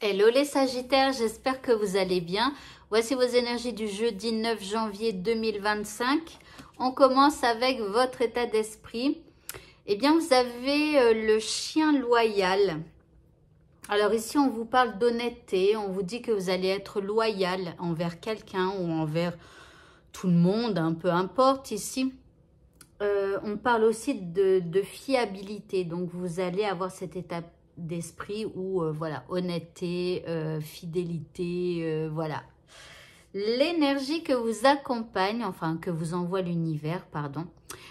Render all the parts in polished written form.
Hello les Sagittaires, j'espère que vous allez bien. Voici vos énergies du jeudi 9 janvier 2025. On commence avec votre état d'esprit. Eh bien, vous avez le chien loyal. Alors ici, on vous parle d'honnêteté. On vous dit que vous allez être loyal envers quelqu'un ou envers tout le monde, hein, peu importe ici. On parle aussi de fiabilité. Donc, vous allez avoir cet état d'esprit où, voilà, honnêteté, fidélité, voilà. L'énergie que vous accompagne, enfin, que vous envoie l'univers, pardon,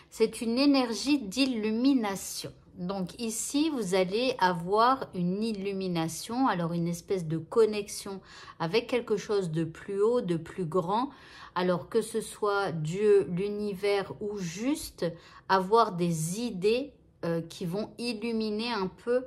c'est une énergie d'illumination. Donc ici, vous allez avoir une illumination, alors une espèce de connexion avec quelque chose de plus haut, de plus grand. Alors que ce soit Dieu, l'univers ou juste avoir des idées qui vont illuminer un peu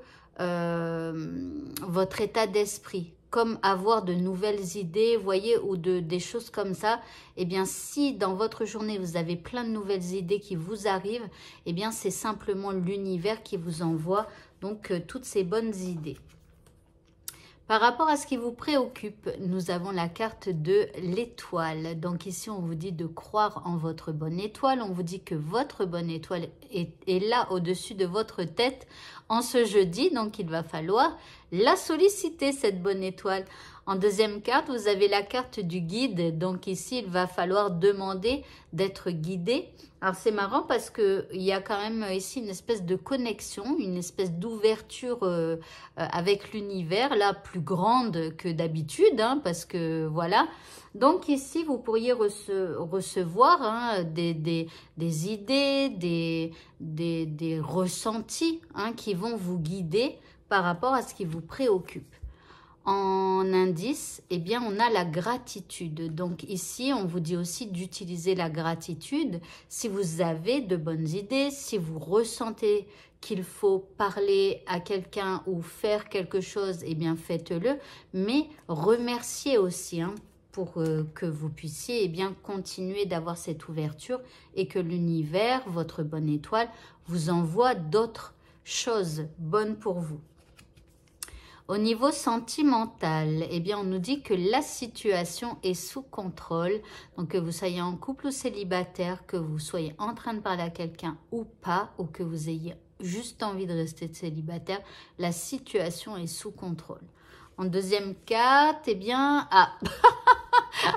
votre état d'esprit, comme avoir de nouvelles idées, voyez, ou des choses comme ça. Eh bien, si dans votre journée, vous avez plein de nouvelles idées qui vous arrivent, eh bien, c'est simplement l'univers qui vous envoie donc toutes ces bonnes idées. Par rapport à ce qui vous préoccupe, nous avons la carte de l'étoile. Donc ici, on vous dit de croire en votre bonne étoile. On vous dit que votre bonne étoile est là au-dessus de votre tête en ce jeudi. Donc, il va falloir la solliciter, cette bonne étoile. En deuxième carte, vous avez la carte du guide. Donc ici, il va falloir demander d'être guidé. Alors, c'est marrant parce qu'il y a quand même ici une espèce de connexion, une espèce d'ouverture avec l'univers, là, plus grande que d'habitude, hein, parce que voilà. Donc ici, vous pourriez recevoir hein, des idées, des ressentis hein, qui vont vous guider par rapport à ce qui vous préoccupe. En indice, eh bien, on a la gratitude. Donc ici, on vous dit aussi d'utiliser la gratitude. Si vous avez de bonnes idées, si vous ressentez qu'il faut parler à quelqu'un ou faire quelque chose, eh bien, faites-le. Mais remerciez aussi hein, pour que vous puissiez eh bien, continuer d'avoir cette ouverture et que l'univers, votre bonne étoile, vous envoie d'autres choses bonnes pour vous. Au niveau sentimental, eh bien, on nous dit que la situation est sous contrôle. Donc, que vous soyez en couple ou célibataire, que vous soyez en train de parler à quelqu'un ou pas, ou que vous ayez juste envie de rester célibataire, la situation est sous contrôle. En deuxième carte, eh bien,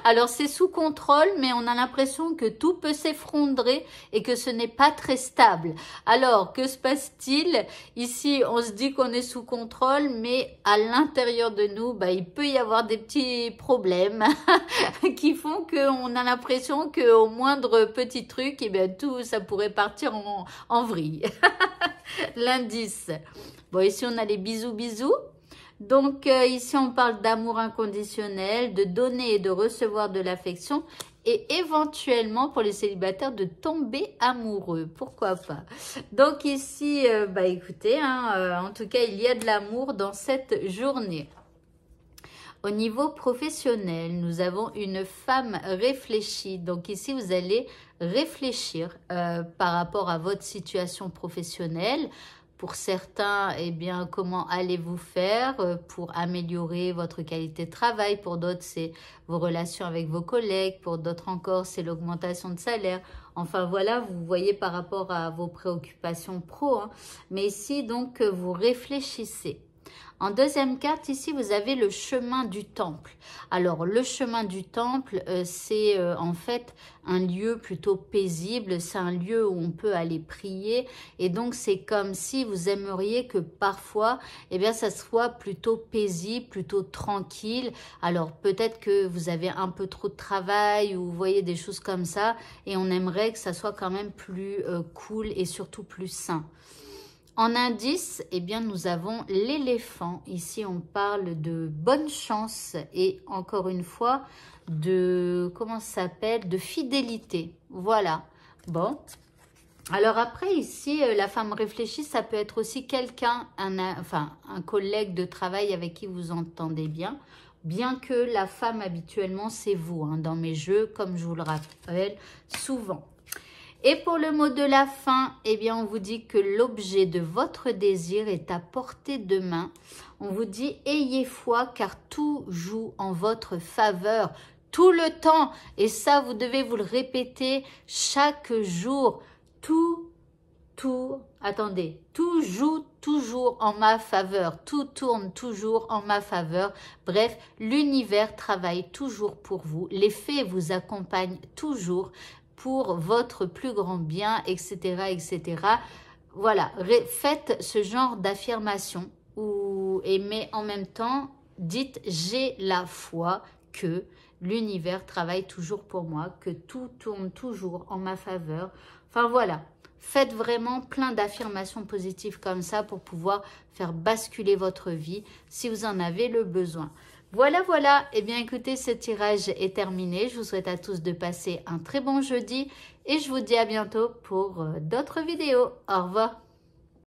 alors c'est sous contrôle, mais on a l'impression que tout peut s'effondrer et que ce n'est pas très stable. Alors, que se passe-t-il? Ici, on se dit qu'on est sous contrôle, mais à l'intérieur de nous, bah, il peut y avoir des petits problèmes qui font qu'on a l'impression qu'au moindre petit truc, eh bien, tout ça pourrait partir en vrille. L'indice. Bon, ici, on a les bisous, bisous. Donc, ici, on parle d'amour inconditionnel, de donner et de recevoir de l'affection et éventuellement, pour les célibataires, de tomber amoureux. Pourquoi pas? Donc, ici, bah, écoutez, hein, en tout cas, il y a de l'amour dans cette journée. Au niveau professionnel, nous avons une femme réfléchie. Donc ici, vous allez réfléchir par rapport à votre situation professionnelle. Pour certains, eh bien, comment allez-vous faire pour améliorer votre qualité de travail? Pour d'autres, c'est vos relations avec vos collègues. Pour d'autres encore, c'est l'augmentation de salaire. Enfin, voilà, vous voyez par rapport à vos préoccupations pro. Hein. Mais ici, donc, vous réfléchissez. En deuxième carte, ici, vous avez le chemin du temple. Alors, le chemin du temple, c'est en fait un lieu plutôt paisible. C'est un lieu où on peut aller prier. Et donc, c'est comme si vous aimeriez que parfois, eh bien, ça soit plutôt paisible, plutôt tranquille. Alors, peut-être que vous avez un peu trop de travail ou vous voyez des choses comme ça. Et on aimerait que ça soit quand même plus cool et surtout plus sain. En indice, eh bien, nous avons l'éléphant. Ici, on parle de bonne chance et encore une fois, de, comment ça s'appelle, de fidélité. Voilà. Bon. Alors après, ici, la femme réfléchie, ça peut être aussi quelqu'un, un collègue de travail avec qui vous entendez bien. Bien que la femme, habituellement, c'est vous, hein, dans mes jeux, comme je vous le rappelle souvent. Et pour le mot de la fin, eh bien, on vous dit que l'objet de votre désir est à portée de main. On vous dit, ayez foi car tout joue en votre faveur tout le temps. Et ça, vous devez vous le répéter chaque jour. Tout joue toujours en ma faveur. Tout tourne toujours en ma faveur. Bref, l'univers travaille toujours pour vous. Les faits vous accompagnent toujours pour votre plus grand bien, etc., etc. Voilà, faites ce genre d'affirmation mais en même temps, dites « j'ai la foi que l'univers travaille toujours pour moi, que tout tourne toujours en ma faveur ». Enfin voilà, faites vraiment plein d'affirmations positives comme ça pour pouvoir faire basculer votre vie si vous en avez le besoin. Voilà, voilà. Eh bien, écoutez, ce tirage est terminé. Je vous souhaite à tous de passer un très bon jeudi et je vous dis à bientôt pour d'autres vidéos. Au revoir.